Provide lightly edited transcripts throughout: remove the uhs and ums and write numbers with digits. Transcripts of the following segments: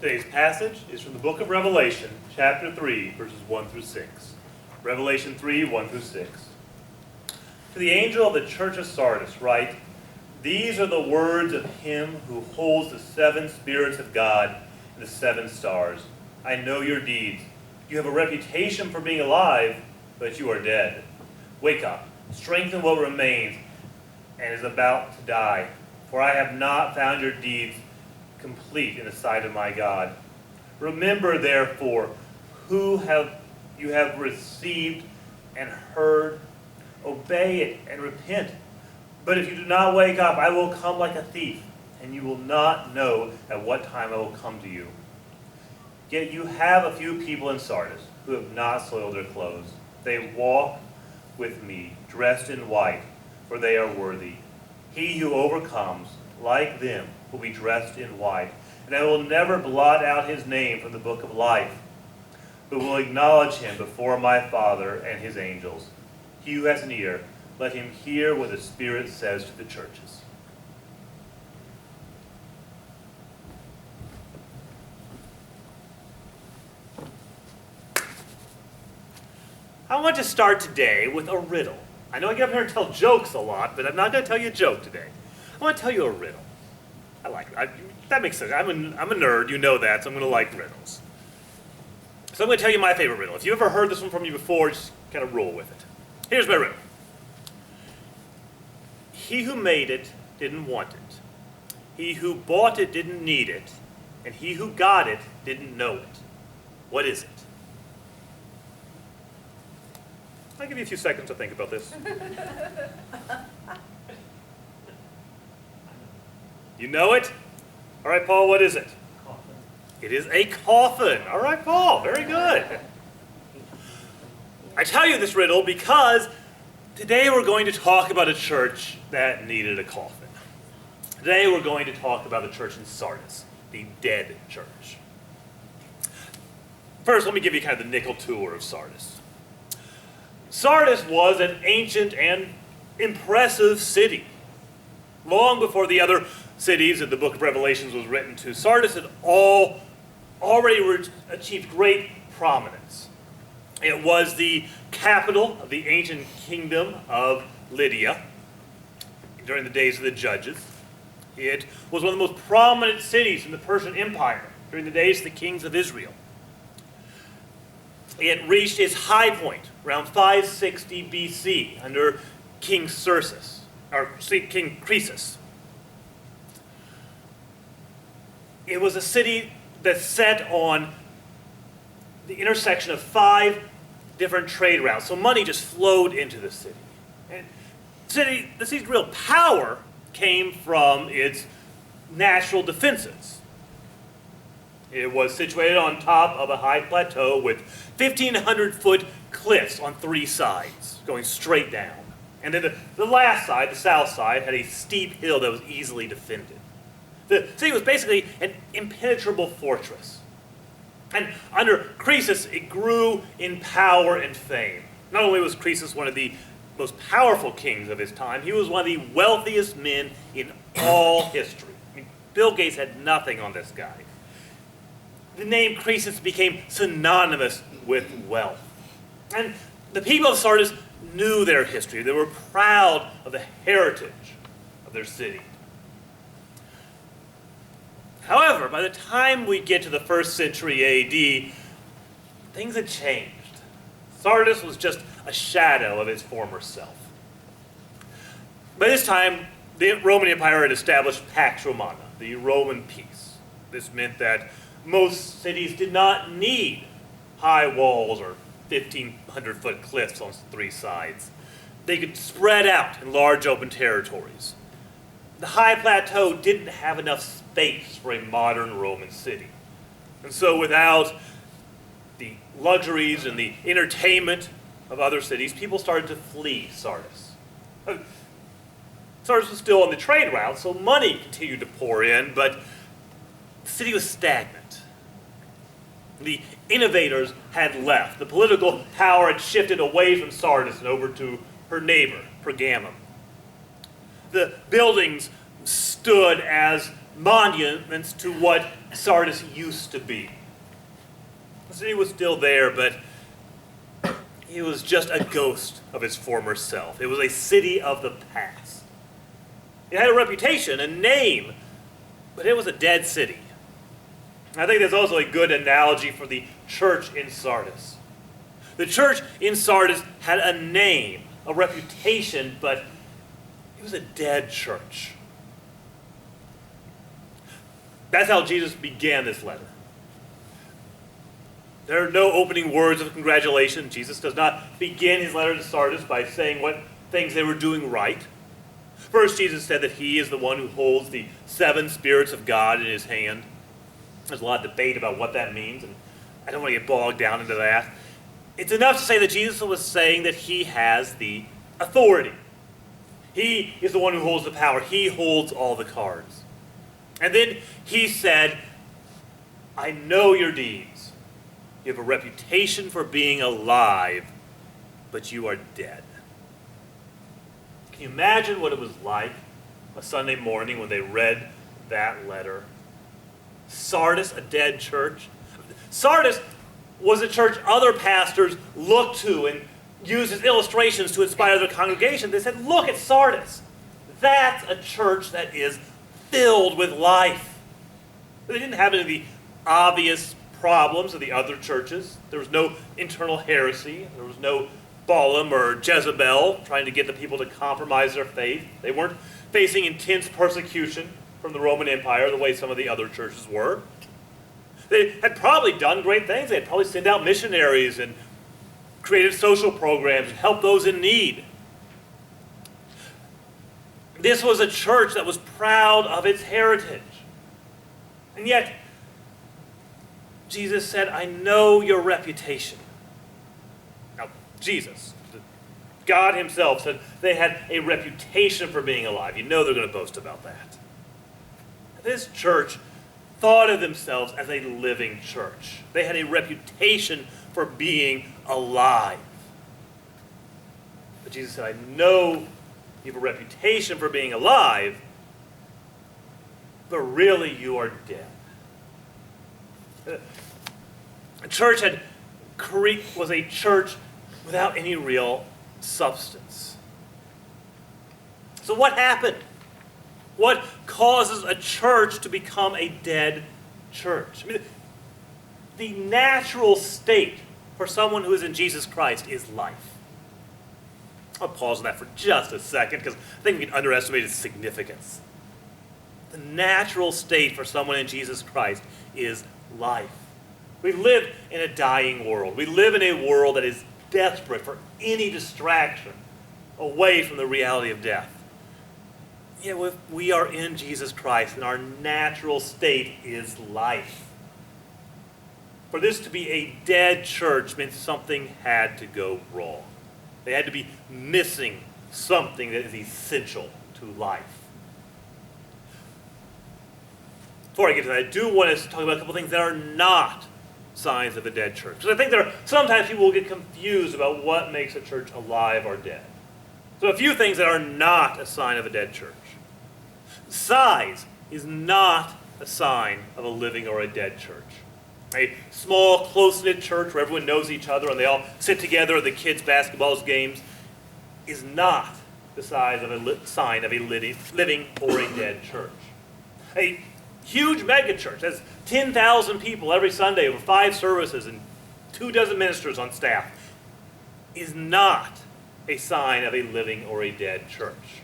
Today's passage is from the book of Revelation, chapter 3, verses 1 through 6. Revelation 3, 1 through 6. To the angel of the church of Sardis write, "These are the words of him who holds the seven spirits of God and the seven stars. I know your deeds. You have a reputation for being alive, but you are dead. Wake up, strengthen what remains and is about to die. For I have not found your deeds complete in the sight of my God. Remember, therefore, you have received and heard. Obey it and repent. But if you do not wake up, I will come like a thief, and you will not know at what time I will come to you. Yet you have a few people in Sardis who have not soiled their clothes. They walk with me, dressed in white, for they are worthy. He who overcomes, like them, will be dressed in white, and I will never blot out his name from the book of life, but will acknowledge him before my Father and his angels. He who has an ear, let him hear what the Spirit says to the churches." I want to start today with a riddle. I know I get up here and tell jokes a lot, but I'm not going to tell you a joke today. I want to tell you a riddle. I like it. That makes sense. I'm a nerd, you know that, so I'm going to like riddles. So I'm going to tell you my favorite riddle. If you ever heard this one from me before, just kind of roll with it. Here's my riddle. He who made it didn't want it. He who bought it didn't need it. And he who got it didn't know it. What is it? I'll give you a few seconds to think about this. You know it? All right, Paul, what is it? Coffin. It is a coffin. All right, Paul, very good. I tell you this riddle because today we're going to talk about a church that needed a coffin. Today we're going to talk about the church in Sardis, the dead church. First, let me give you kind of the nickel tour of Sardis. Sardis was an ancient and impressive city. Long before the other cities that the book of Revelations was written to, Sardis had already achieved great prominence. It was the capital of the ancient kingdom of Lydia during the days of the judges. It was one of the most prominent cities in the Persian Empire during the days of the kings of Israel. It reached its high point around 560 BC under King Croesus. It was a city that sat on the intersection of 5 different trade routes. So money just flowed into the city. And the city's real power came from its natural defenses. It was situated on top of a high plateau with 1,500-foot cliffs on 3 sides, going straight down. And then the last side, the south side, had a steep hill that was easily defended. The city was basically an impenetrable fortress. And under Croesus, it grew in power and fame. Not only was Croesus one of the most powerful kings of his time, he was one of the wealthiest men in all history. I mean, Bill Gates had nothing on this guy. The name Croesus became synonymous with wealth. And the people of Sardis knew their history. They were proud of the heritage of their city. However, by the time we get to the 1st century AD, things had changed. Sardis was just a shadow of its former self. By this time, the Roman Empire had established Pax Romana, the Roman peace. This meant that most cities did not need high walls or 1,500-foot cliffs on 3 sides. They could spread out in large open territories. The high plateau didn't have enough space for a modern Roman city. And so without the luxuries and the entertainment of other cities, people started to flee Sardis. Sardis was still on the trade route, so money continued to pour in, but the city was stagnant. The innovators had left. The political power had shifted away from Sardis and over to her neighbor, Pergamum. The buildings stood as monuments to what Sardis used to be. The city was still there, but it was just a ghost of its former self. It was a city of the past. It had a reputation, a name, but it was a dead city. I think that's also a good analogy for the church in Sardis. The church in Sardis had a name, a reputation, but it was a dead church. That's how Jesus began this letter. There are no opening words of congratulation. Jesus does not begin his letter to Sardis by saying what things they were doing right. First, Jesus said that he is the one who holds the 7 spirits of God in his hand. There's a lot of debate about what that means, and I don't want to get bogged down into that. It's enough to say that Jesus was saying that he has the authority. He is the one who holds the power. He holds all the cards. And then he said, I know your deeds. You have a reputation for being alive, but you are dead. Can you imagine what it was like a Sunday morning when they read that letter? Sardis, a dead church. Sardis was a church other pastors looked to and used as illustrations to inspire their congregation. They said, look at Sardis. That's a church that is filled with life. They didn't have any of the obvious problems of the other churches. There was no internal heresy. There was no Balaam or Jezebel trying to get the people to compromise their faith. They weren't facing intense persecution from the Roman Empire the way some of the other churches were. They had probably done great things. They had probably sent out missionaries and created social programs and helped those in need. This was a church that was proud of its heritage. And yet, Jesus said, I know your reputation. Now, Jesus, God himself said they had a reputation for being alive. You know they're going to boast about that. This church thought of themselves as a living church. They had a reputation for being alive. But Jesus said, I know you have a reputation for being alive, but really you are dead. The church was a church without any real substance. So what happened? What causes a church to become a dead church? I mean, the natural state for someone who is in Jesus Christ is life. I'll pause on that for just a second because I think we can underestimate its significance. The natural state for someone in Jesus Christ is life. We live in a dying world. We live in a world that is desperate for any distraction away from the reality of death. Yet we are in Jesus Christ, and our natural state is life. For this to be a dead church meant something had to go wrong. They had to be missing something that is essential to life. Before I get to that, I do want to talk about a couple things that are not signs of a dead church. Because I think sometimes people will get confused about what makes a church alive or dead. So a few things that are not a sign of a dead church. Size is not a sign of a living or a dead church. A small, close-knit church where everyone knows each other and they all sit together at the kids' basketball games is not the sign of a living or a dead church. A huge megachurch has 10,000 people every Sunday over 5 services and 24 ministers on staff is not a sign of a living or a dead church.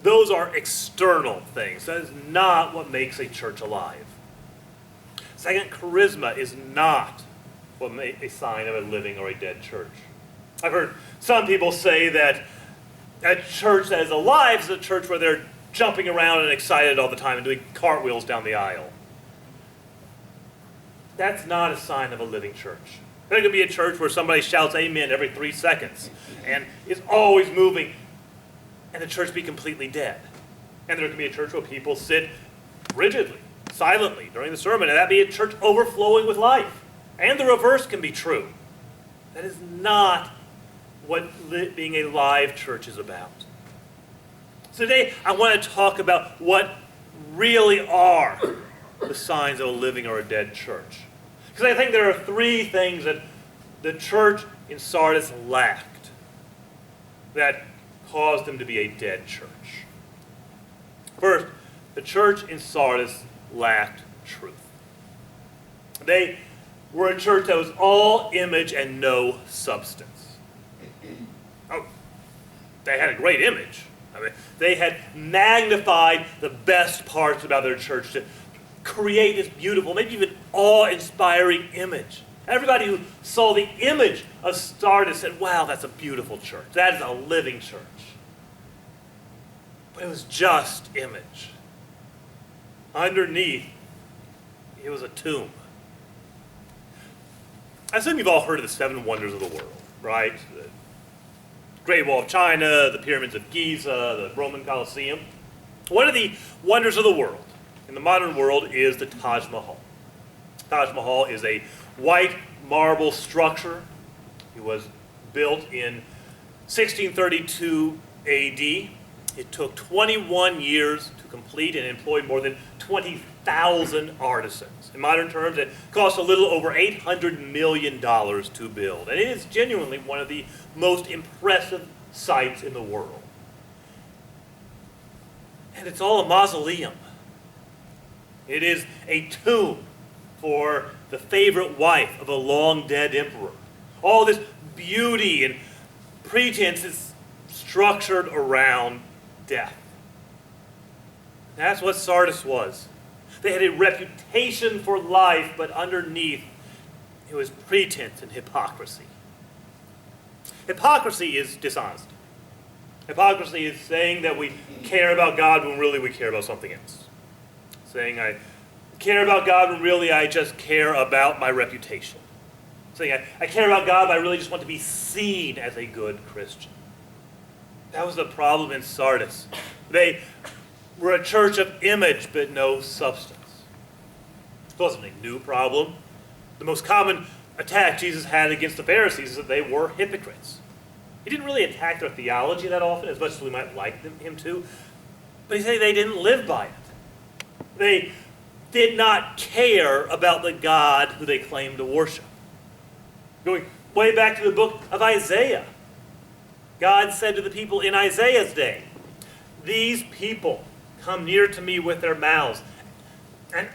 Those are external things. That is not what makes a church alive. Second, charisma is not what makes a sign of a living or a dead church. I've heard some people say that a church that is alive is a church where they're jumping around and excited all the time and doing cartwheels down the aisle. That's not a sign of a living church. There could be a church where somebody shouts amen every 3 seconds and is always moving, and the church be completely dead. And there can be a church where people sit rigidly, silently during the sermon, and that be a church overflowing with life. And the reverse can be true. That is not what being a live church is about. So today I want to talk about what really are the signs of a living or a dead church? Because I think there are three things that the church in Sardis lacked that caused them to be a dead church. First, the church in Sardis lacked truth. They were a church that was all image and no substance. Oh, they had a great image. I mean, they had magnified the best parts about their church to create this beautiful, maybe even awe-inspiring image. Everybody who saw the image of Sardis said, wow, that's a beautiful church. That is a living church. But it was just image. Underneath, it was a tomb. I assume you've all heard of the 7 wonders of the world, right? The Great Wall of China, the Pyramids of Giza, the Roman Colosseum. One of the wonders of the world in the modern world is the Taj Mahal. Taj Mahal is a white marble structure. It was built in 1632 AD. It took 21 years to complete and employed more than 20,000 artisans. In modern terms, it cost a little over $800 million to build. And it is genuinely one of the most impressive sights in the world. And it's all a mausoleum. It is a tomb for the favorite wife of a long-dead emperor. All this beauty and pretense is structured around death. That's what Sardis was. They had a reputation for life, but underneath it was pretense and hypocrisy. Hypocrisy is dishonesty. Hypocrisy is saying that we care about God when really we care about something else. Saying I care about God when really I just care about my reputation. Saying I care about God but I really just want to be seen as a good Christian. That was the problem in Sardis. They were a church of image but no substance. It wasn't a new problem. The most common attack Jesus had against the Pharisees is that they were hypocrites. He didn't really attack their theology that often, as much as we might like him to, but he said they didn't live by it. They did not care about the God who they claimed to worship. Going way back to the book of Isaiah, God said to the people in Isaiah's day, "These people come near to me with their mouths and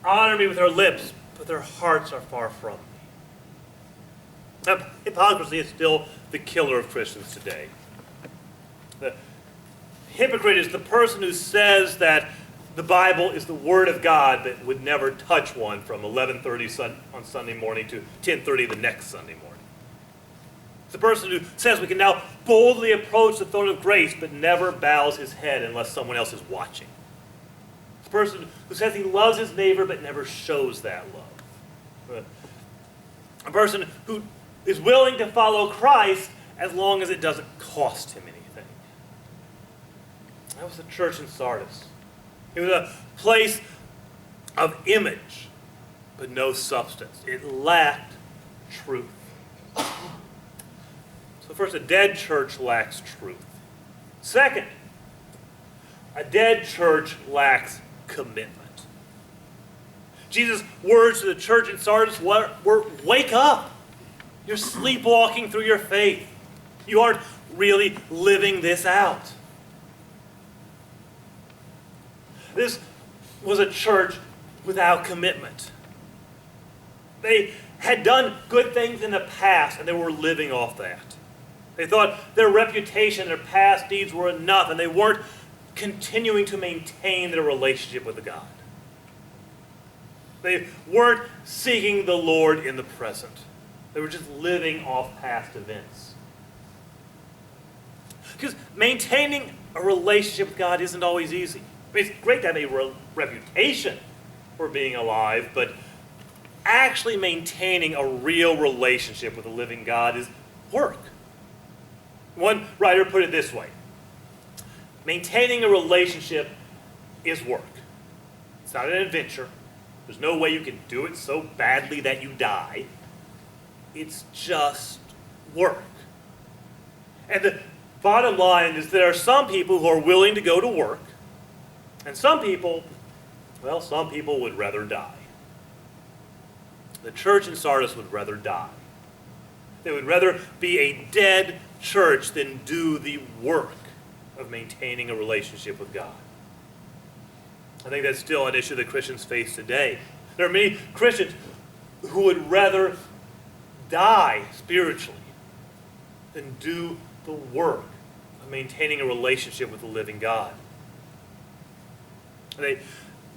honor me with their lips, but their hearts are far from me." Now, hypocrisy is still the killer of Christians today. The hypocrite is the person who says that the Bible is the Word of God, but would never touch one from 11:30 on Sunday morning to 10:30 the next Sunday morning. It's the person who says we can now boldly approach the throne of grace, but never bows his head unless someone else is watching. It's the person who says he loves his neighbor, but never shows that love. A person who is willing to follow Christ as long as it doesn't cost him anything. That was the church in Sardis. It was a place of image, but no substance. It lacked truth. So first, a dead church lacks truth. Second, a dead church lacks commitment. Jesus' words to the church in Sardis were, wake up. You're sleepwalking through your faith. You aren't really living this out. This was a church without commitment. They had done good things in the past, and they were living off that. They thought their reputation, their past deeds were enough, and they weren't continuing to maintain their relationship with God. They weren't seeking the Lord in the present. They were just living off past events. Because maintaining a relationship with God isn't always easy. I mean, it's great to have a reputation for being alive, but actually maintaining a real relationship with a living God is work. One writer put it this way: maintaining a relationship is work. It's not an adventure. There's no way you can do it so badly that you die. It's just work. And the bottom line is there are some people who are willing to go to work, And some people would rather die. The church in Sardis would rather die. They would rather be a dead church than do the work of maintaining a relationship with God. I think that's still an issue that Christians face today. There are many Christians who would rather die spiritually than do the work of maintaining a relationship with the living God. They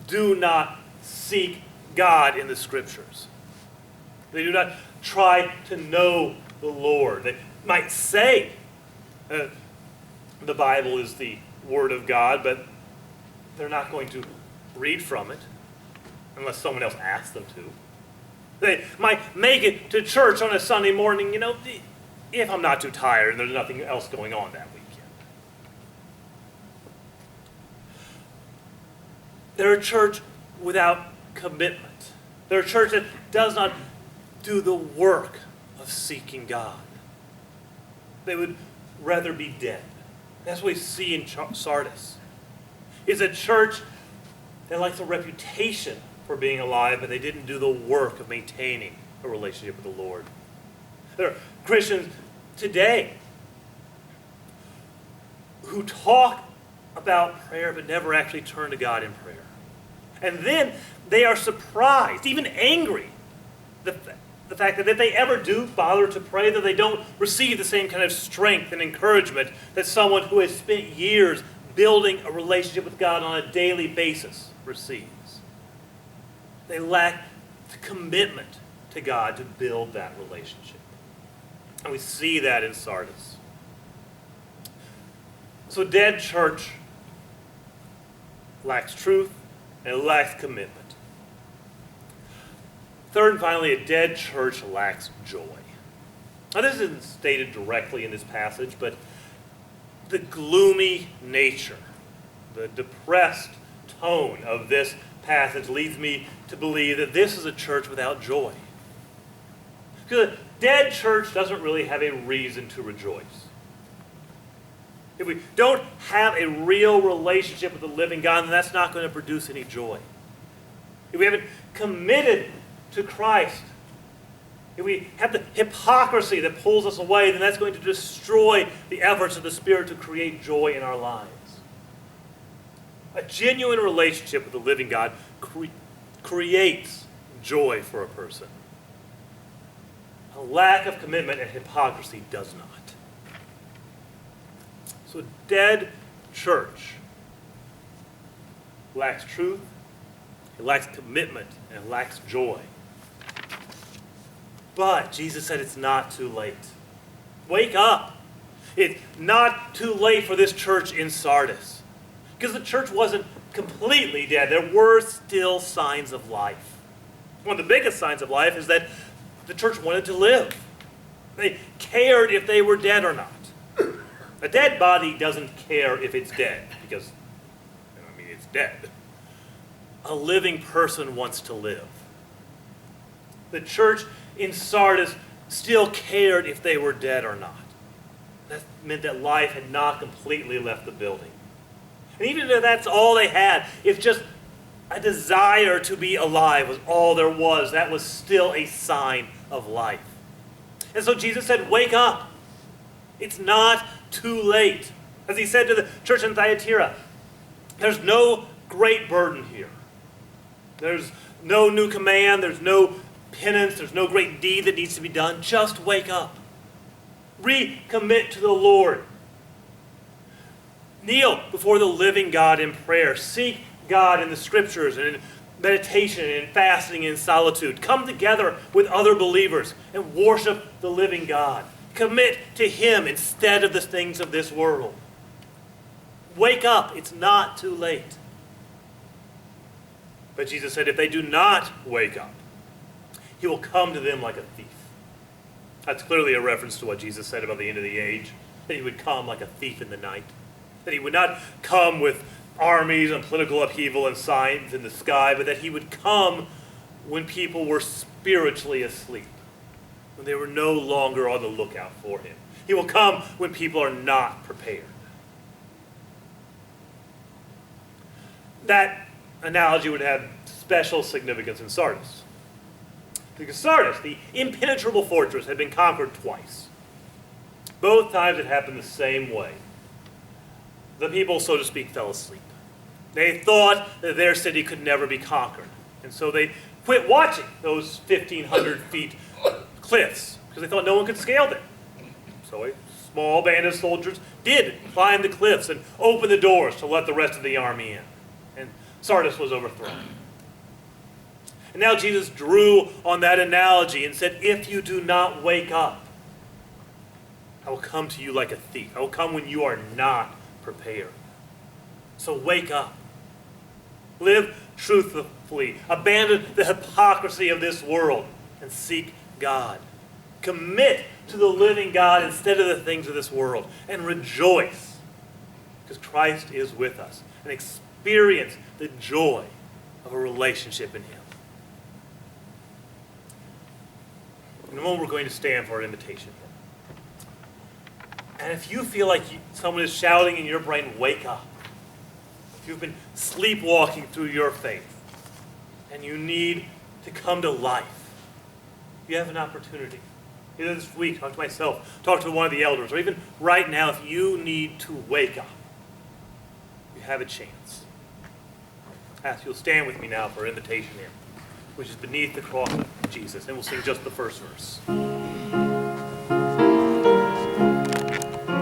do not seek God in the Scriptures. They do not try to know the Lord. They might say the Bible is the Word of God, but they're not going to read from it unless someone else asks them to. They might make it to church on a Sunday morning, if I'm not too tired and there's nothing else going on that weekend. They're a church without commitment. They're a church that does not do the work of seeking God. They would rather be dead. That's what we see in Sardis. It's a church that likes a reputation for being alive, but they didn't do the work of maintaining a relationship with the Lord. There are Christians today who talk about prayer but never actually turn to God in prayer. And then they are surprised, even angry, the fact that if they ever do bother to pray, that they don't receive the same kind of strength and encouragement that someone who has spent years building a relationship with God on a daily basis receives. They lack the commitment to God to build that relationship. And we see that in Sardis. So a dead church lacks truth and it lacks commitment. Third and finally, a dead church lacks joy. Now this isn't stated directly in this passage, but the gloomy nature, the depressed tone of this passage leads me to believe that this is a church without joy. Because a dead church doesn't really have a reason to rejoice. If we don't have a real relationship with the living God, then that's not going to produce any joy. If we haven't committed to Christ, if we have the hypocrisy that pulls us away, then that's going to destroy the efforts of the Spirit to create joy in our lives. A genuine relationship with the living God creates joy for a person. A lack of commitment and hypocrisy does not. So a dead church lacks truth, it lacks commitment, and it lacks joy. But Jesus said it's not too late. Wake up. It's not too late for this church in Sardis. Because the church wasn't completely dead. There were still signs of life. One of the biggest signs of life is that the church wanted to live. They cared if they were dead or not. A dead body doesn't care if it's dead because, it's dead. A living person wants to live. The church in Sardis still cared if they were dead or not. That meant that life had not completely left the building. And even if that's all they had, if just a desire to be alive was all there was, that was still a sign of life. And so Jesus said, wake up. It's not too late. As he said to the church in Thyatira, there's no great burden here. There's no new command, there's no penance, there's no great deed that needs to be done. Just wake up. Recommit to the Lord. Kneel before the living God in prayer. Seek God in the Scriptures and in meditation and in fasting and in solitude. Come together with other believers and worship the living God. Commit to Him instead of the things of this world. Wake up. It's not too late. But Jesus said if they do not wake up, He will come to them like a thief. That's clearly a reference to what Jesus said about the end of the age, that He would come like a thief in the night, that He would not come with armies and political upheaval and signs in the sky, but that He would come when people were spiritually asleep, when they were no longer on the lookout for Him. He will come when people are not prepared. that analogy would have special significance in Sardis. Because Sardis, the impenetrable fortress, had been conquered twice. Both times it happened the same way. The people, so to speak, fell asleep. They thought that their city could never be conquered. And so they quit watching those 1,500 feet cliffs because they thought no one could scale them. So a small band of soldiers did climb the cliffs and open the doors to let the rest of the army in. And Sardis was overthrown. And now Jesus drew on that analogy and said, if you do not wake up, I will come to you like a thief. I will come when you are not prepared. So wake up. Live truthfully. Abandon the hypocrisy of this world and seek God. Commit to the living God instead of the things of this world. And rejoice because Christ is with us. And experience the joy of a relationship in Him. In a moment, we're going to stand for our invitation. And if you feel like someone is shouting in your brain, wake up. If you've been sleepwalking through your faith and you need to come to life, you have an opportunity. Either this week, talk to myself, talk to one of the elders, or even right now, if you need to wake up, you have a chance. I ask you'll stand with me now for our invitation hymn, which is Beneath the Cross of Jesus, and we'll sing just the first verse.